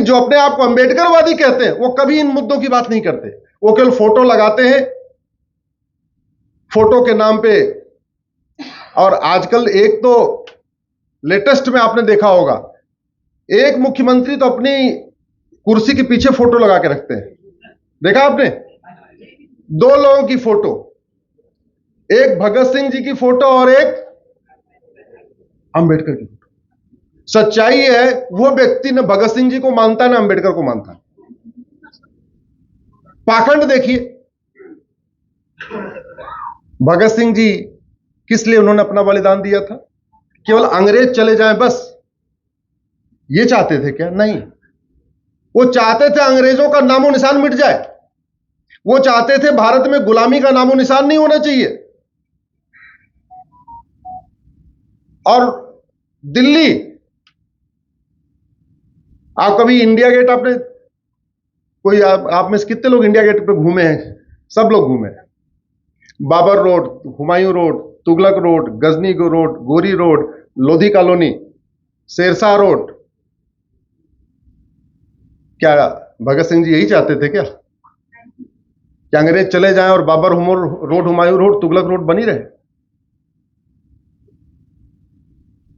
जो अपने आप को अंबेडकरवादी कहते हैं वो कभी इन मुद्दों की बात नहीं करते। वो केवल फोटो लगाते हैं, फोटो के नाम पे। और आजकल एक तो लेटेस्ट में आपने देखा होगा, एक मुख्यमंत्री तो अपनी कुर्सी के पीछे फोटो लगा के रखते हैं। देखा आपने? दो लोगों की फोटो, एक भगत सिंह जी की फोटो और एक अंबेडकर की फोटो। सच्चाई है वो व्यक्ति न भगत सिंह जी को मानता है न अंबेडकर को मानता है। पाखंड देखिए। भगत सिंह जी किस लिए उन्होंने अपना बलिदान दिया था? केवल अंग्रेज चले जाएं बस, ये चाहते थे क्या? नहीं, वो चाहते थे अंग्रेजों का नामो निशान मिट जाए। वो चाहते थे भारत में गुलामी का नामो निशान नहीं होना चाहिए। और दिल्ली, आप कभी इंडिया गेट, आपने कोई आप में से कितने लोग इंडिया गेट पे घूमे हैं? सब लोग घूमे हैं। Babar road, Humayun road, Tughlaq road, Ghazni road, Ghori road, Lodhi colony, Shershah road. क्या भगत सिंह जी यही चाहते थे क्या कि अंग्रेज चले जाएं और Babur road, Humayun road, Tughlaq road बनी रहे?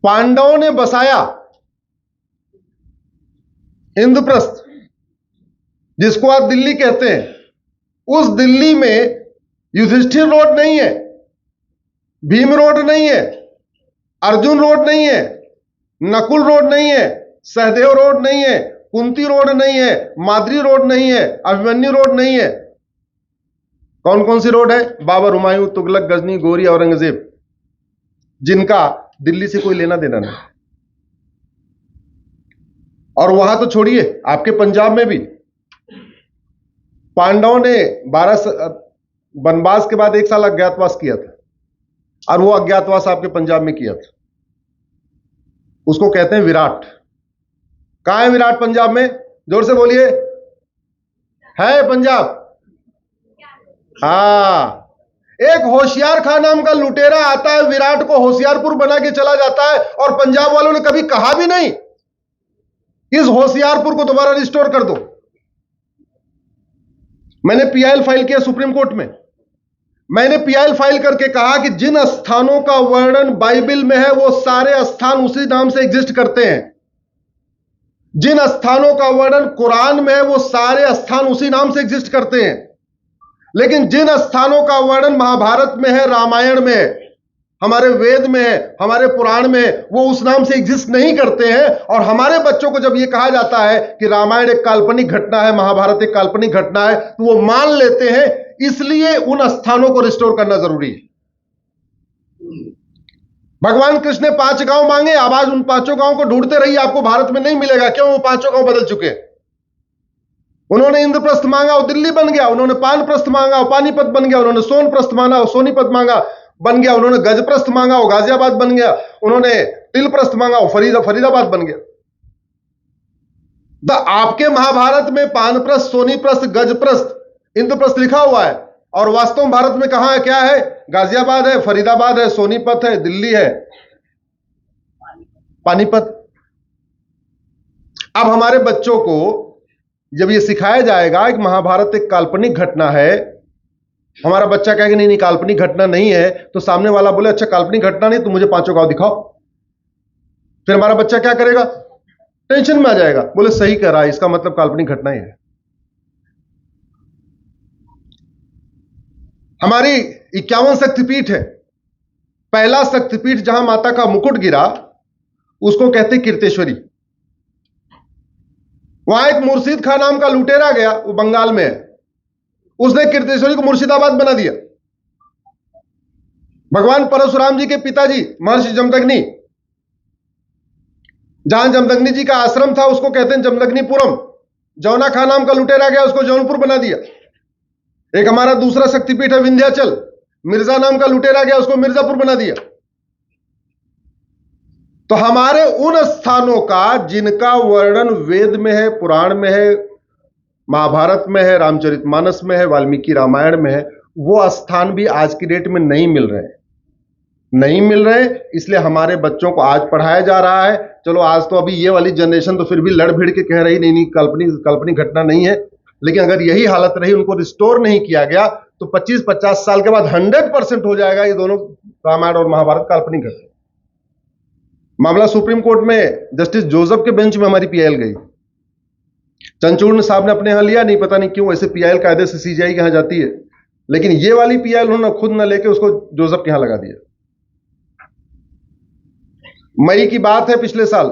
पांडवों ने बसाया इंद्रप्रस्थ, जिसको आप दिल्ली कहते हैं, उस दिल्ली में युधिष्ठिर रोड नहीं है, भीम रोड नहीं है, अर्जुन रोड नहीं है, नकुल रोड नहीं है, सहदेव रोड नहीं है, कुंती रोड नहीं है, माद्री रोड नहीं है, अभिमन्यु रोड नहीं है। कौन कौन सी रोड है? बाबर, हुमायूं, तुगलक, गजनी, गोरी, औरंगजेब, जिनका दिल्ली से कोई लेना देना नहीं। और वहां तो छोड़िए, आपके पंजाब में भी पांडवों ने 12 वनवास के बाद 1 साल अज्ञातवास किया था, और वो अज्ञातवास आपके पंजाब में किया था। उसको कहते हैं विराट। कहां है विराट? पंजाब में। जोर से बोलिए। है पंजाब? हाँ। एक होशियार खान नाम का लुटेरा आता है, विराट को होशियारपुर बना के चला जाता है, और पंजाब वालों ने कभी कहा भी नहीं इस होशियारपुर को दोबारा रिस्टोर कर दो। मैंने पीआईएल फाइल किया सुप्रीम कोर्ट में। मैंने पीआईएल फाइल करके कहा कि जिन स्थानों का वर्णन बाइबल में है वो सारे स्थान उसी नाम से एग्जिस्ट करते हैं। जिन स्थानों का वर्णन कुरान में है वो सारे स्थान उसी नाम से एग्जिस्ट करते हैं। लेकिन जिन स्थानों का वर्णन महाभारत में है, रामायण में है, हमारे वेद में है, हमारे पुराण में है, वो उस नाम से एग्जिस्ट नहीं करते हैं। और हमारे बच्चों को जब ये कहा जाता है कि रामायण एक काल्पनिक घटना है, महाभारत एक काल्पनिक घटना है, तो वो मान लेते हैं। इसलिए उन स्थानों को रिस्टोर करना जरूरी है। भगवान कृष्ण ने 5 गांव मांगे, अब आज उन 5 गांव को ढूंढते रहिए, आपको भारत में नहीं मिलेगा। क्यों? वो 5 गांव बदल चुके हैं। उन्होंने इंद्रप्रस्थ मांगा, वो दिल्ली बन गया। उन्होंने पानप्रस्थ मांगा, वो पानीपत बन गया। उन्होंने सोनप्रस्थ मांगा, वो सोनीपत मांगा बन गया। उन्होंने गजप्रस्थ मांगा, वो गाजियाबाद बन गया। उन्होंने तिलप्रस्थ मांगा, वो फरीदाबाद बन गया। तो आपके महाभारत में पानप्रस्थ, सोनीप्रस्थ, गजप्रस्थ, इंद्रप्रस्थ लिखा हुआ है, और वास्तव में भारत में कहां है? क्या है? गाजियाबाद है, फरीदाबाद है, सोनीपत है, दिल्ली है, पानीपत। अब हमारे बच्चों को जब यह सिखाया जाएगा कि महाभारत एक काल्पनिक घटना है, हमारा बच्चा कहेगा नहीं नहीं काल्पनिक घटना नहीं है, तो सामने वाला बोले अच्छा काल्पनिक घटना नहीं तो मुझे 5 गांव दिखाओ। फिर हमारा बच्चा क्या करेगा? टेंशन में आ जाएगा, बोले सही कह रहा है, इसका मतलब काल्पनिक घटना ही है। हमारी 51 शक्तिपीठ है। पहला शक्तिपीठ जहां माता का मुकुट गिरा उसको कहते कीर्तेश्वरी। वहां एक मुर्शिद खां नाम का लुटेरा गया, वो बंगाल में है, उसने कीर्तेश्वरी को मुर्शिदाबाद बना दिया। भगवान परशुराम जी के पिताजी महर्षि जमदग्नि, जहां जमदग्नि जी का आश्रम था उसको कहते हैं जमदग्निपुरम। जौना खां नाम का लुटेरा गया, उसको जौनपुर बना दिया। एक हमारा दूसरा शक्तिपीठ है विंध्याचल, मिर्जा नाम का लुटेरा गया, उसको मिर्जापुर बना दिया। तो हमारे उन स्थानों का जिनका वर्णन वेद में है, पुराण में है, महाभारत में है, रामचरितमानस में है, वाल्मीकि रामायण में है, वो स्थान भी आज की डेट में नहीं मिल रहे। नहीं मिल रहे, इसलिए हमारे बच्चों को आज पढ़ाया जा रहा है चलो आज तो अभी ये वाली जनरेशन तो फिर भी लड़ भिड़ के कह रही नहीं नहीं काल्पनिक घटना नहीं है, लेकिन अगर यही हालत रही, उनको रिस्टोर नहीं किया गया, तो 25-50 साल के बाद 100% हो जाएगा ये दोनों रामायण और महाभारत काल्पनिक घटना। मामला सुप्रीम कोर्ट में जस्टिस जोसेफ के बेंच में हमारी पीआईएल गई। चंद्रचूड़ साहब ने अपने यहां लिया, नहीं पता नहीं क्यों, ऐसे पीआईएल कायदे से सीजीआई के यहां जाती है, लेकिन ये वाली पीआईएल उन्होंने खुद न लेके उसको जोसेफ के यहां लगा दिया। मई की बात है, पिछले साल,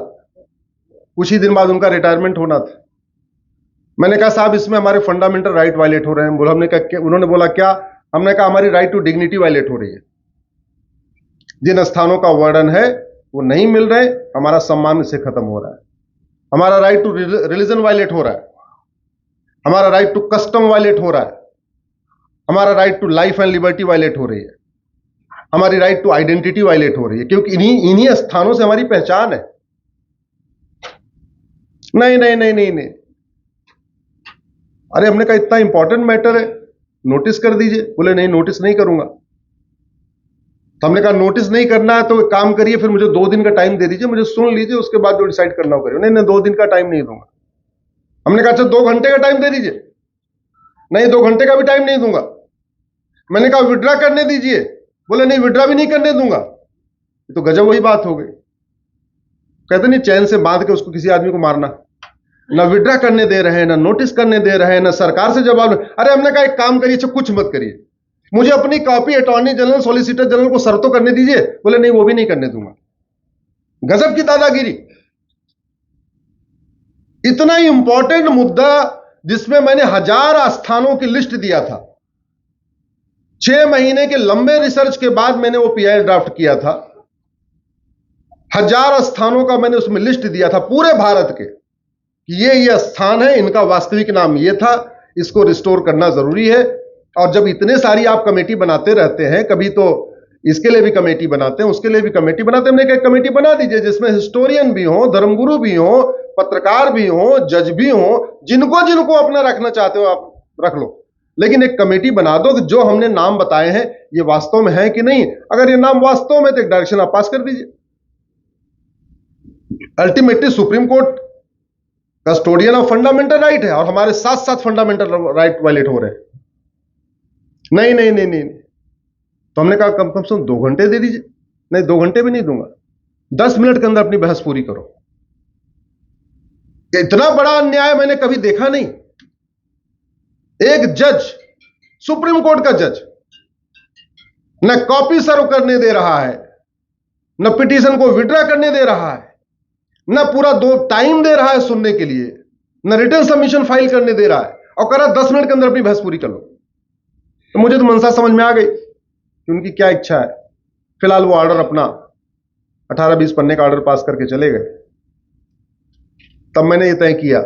कुछ ही दिन बाद उनका रिटायरमेंट होना था। मैंने कहा साहब इसमें हमारे फंडामेंटल राइट वायलेट हो रहे हैं। बोला, हमने कहा, उन्होंने बोला क्या? हमने कहा हमारी राइट टू डिग्निटी वायलेट हो रही है, जिन स्थानों का वर्णन है वो नहीं मिल रहे, हमारा सम्मान से खत्म हो रहा है, हमारा राइट टू रिलीजन वायलेट हो रहा है, हमारा राइट टू कस्टम वायलेट हो रहा है, हमारा right to life and liberty violate हो रही है, हमारी राइट टू आइडेंटिटी वायलेट हो रही है, क्योंकि इन्हीं स्थानों से हमारी पहचान है। नहीं नहीं नहीं नहीं नहीं, अरे हमने कहा इतना इंपॉर्टेंट मैटर है, नोटिस कर दीजिए। बोले नहीं, नोटिस नहीं करूंगा। तो हमने कहा नोटिस नहीं करना है तो काम करिए, फिर मुझे 2 दिन का टाइम दे दीजिए, मुझे सुन लीजिए, उसके बाद जो डिसाइड करना हो करिए। नहीं नहीं, 2 दिन का टाइम नहीं दूंगा। हमने कहा अच्छा 2 घंटे का टाइम दे दीजिए। नहीं, 2 घंटे का भी टाइम नहीं दूंगा। मैंने कहा विड्रा करने दीजिए। बोले नहीं, विड्रा भी नहीं करने दूंगा। तो गजब वही बात हो गई। कहते नहीं चैन से बांध के उसको किसी आदमी को मारना, ना विड्रा करने दे रहे हैं, ना नोटिस करने दे रहे हैं, ना सरकार से जवाब। अरे हमने कहा एक काम करिए, अच्छा कुछ मत करिए, मुझे अपनी copy attorney general, solicitor general को शर्तों करने दीजिए। बोले नहीं, वो भी नहीं करने दूंगा। गजब की दादागिरी। इतना ही इंपॉर्टेंट मुद्दा जिसमें मैंने 1000 आस्थानों की लिस्ट दिया था, 6 महीने के लंबे रिसर्च के बाद मैंने वो पीआईएल ड्राफ्ट किया था। 1000 स्थानों का मैंने उसमें लिस्ट दिया था पूरे भारत के, ये स्थान है, इनका वास्तविक नाम ये था, इसको रिस्टोर करना जरूरी है। और जब इतने सारी आप कमेटी बनाते रहते हैं, कभी तो इसके लिए भी कमेटी बनाते हैं, उसके लिए भी कमेटी बनाते हैं, हमने एक कमेटी बना दीजिए जिसमें हिस्टोरियन भी हो, धर्मगुरु भी हो, पत्रकार भी हो, जज भी हो, जिनको जिनको अपना रखना चाहते हो आप रख लो, लेकिन एक कमेटी बना दो कि जो हमने नाम बताए हैं ये वास्तव में है कि नहीं। अगर ये नाम वास्तव में, तो एक डायरेक्शन आप पास कर दीजिए। Ultimately supreme court custodian of fundamental right है और हमारे साथ साथ फंडामेंटल राइट वायलेट हो रहे हैं। नहीं नहीं नहीं नहीं, तो हमने कहा कम से कम 2 घंटे दे दीजिए। नहीं, 2 घंटे भी नहीं दूंगा, 10 मिनट के अंदर अपनी बहस पूरी करो। इतना बड़ा अन्याय मैंने कभी देखा नहीं। एक जज, सुप्रीम कोर्ट का जज, न कॉपी सर्व करने दे रहा है, न पिटीशन को विड्रा करने दे रहा है, न पूरा 2 टाइम दे रहा है सुनने के लिए, न रिटर्न सबमिशन फाइल करने दे रहा है, और कह रहा 10 मिनट के अंदर अपनी बहस पूरी कर लो। तो मुझे तो मनसा समझ में आ गई कि उनकी क्या इच्छा है। फिलहाल वो ऑर्डर अपना 18-20 पन्ने का ऑर्डर पास करके चले गए। तब मैंने ये तय किया,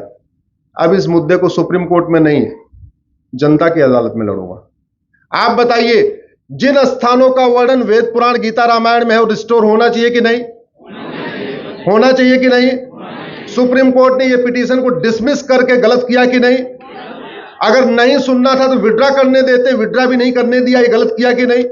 अब इस मुद्दे को सुप्रीम कोर्ट में नहीं, जनता की अदालत में लड़ूंगा। आप बताइए, जिन स्थानों का वर्णन वेद पुराण गीता रामायण में है, वो रिस्टोर होना चाहिए कि नहीं? होना चाहिए कि नहीं? सुप्रीम कोर्ट ने ये पिटीशन को डिसमिस करके गलत किया कि नहीं? अगर नहीं सुनना था तो विड्रा करने देते, विड्रा भी नहीं करने दिया, ये गलत किया कि नहीं?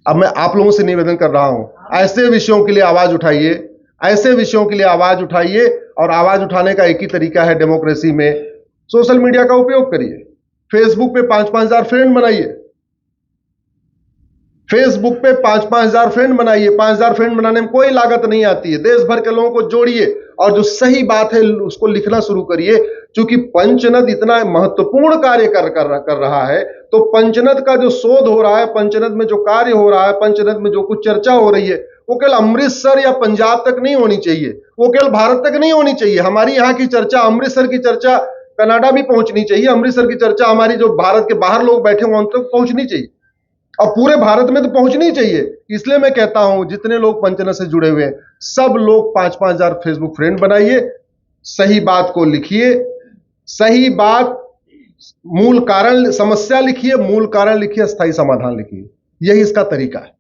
अब मैं आप लोगों से निवेदन कर रहा हूं, ऐसे विषयों के लिए आवाज उठाइए, ऐसे विषयों के लिए आवाज उठाइए। और आवाज उठाने का एक ही तरीका है डेमोक्रेसी में, सोशल मीडिया का उपयोग करिए। फेसबुक पे 5-5 हजार फ्रेंड बनाइए, फेसबुक पे 5-5 हजार फ्रेंड बनाइए। 5 हजार फ्रेंड बनाने में कोई लागत नहीं आती है। देश भर के लोगों को जोड़िए और जो सही बात है उसको लिखना शुरू करिए। क्योंकि पंचनद इतना महत्वपूर्ण कार्य कर रहा है, तो पंचनद का जो शोध हो रहा है, पंचनद में जो कार्य हो रहा है, पंचनद में जो कुछ चर्चा हो रही है, वो केवल अमृतसर या पंजाब तक नहीं होनी चाहिए, वो केवल भारत तक नहीं होनी चाहिए। हमारी यहाँ की चर्चा, अमृतसर की चर्चा कनाडा भी पहुंचनी चाहिए, अमृतसर की चर्चा हमारी जो भारत के बाहर लोग बैठे हुए उन तक पहुंचनी चाहिए, और पूरे भारत में तो पहुंचनी चाहिए। इसलिए मैं कहता हूं, जितने लोग पंचनद से जुड़े हुए हैं, सब लोग 5-5 हजार फेसबुक फ्रेंड बनाइए, सही बात को लिखिए, सही बात, मूल कारण, समस्या लिखिए, मूल कारण लिखिए, स्थायी समाधान लिखिए। यही इसका तरीका है।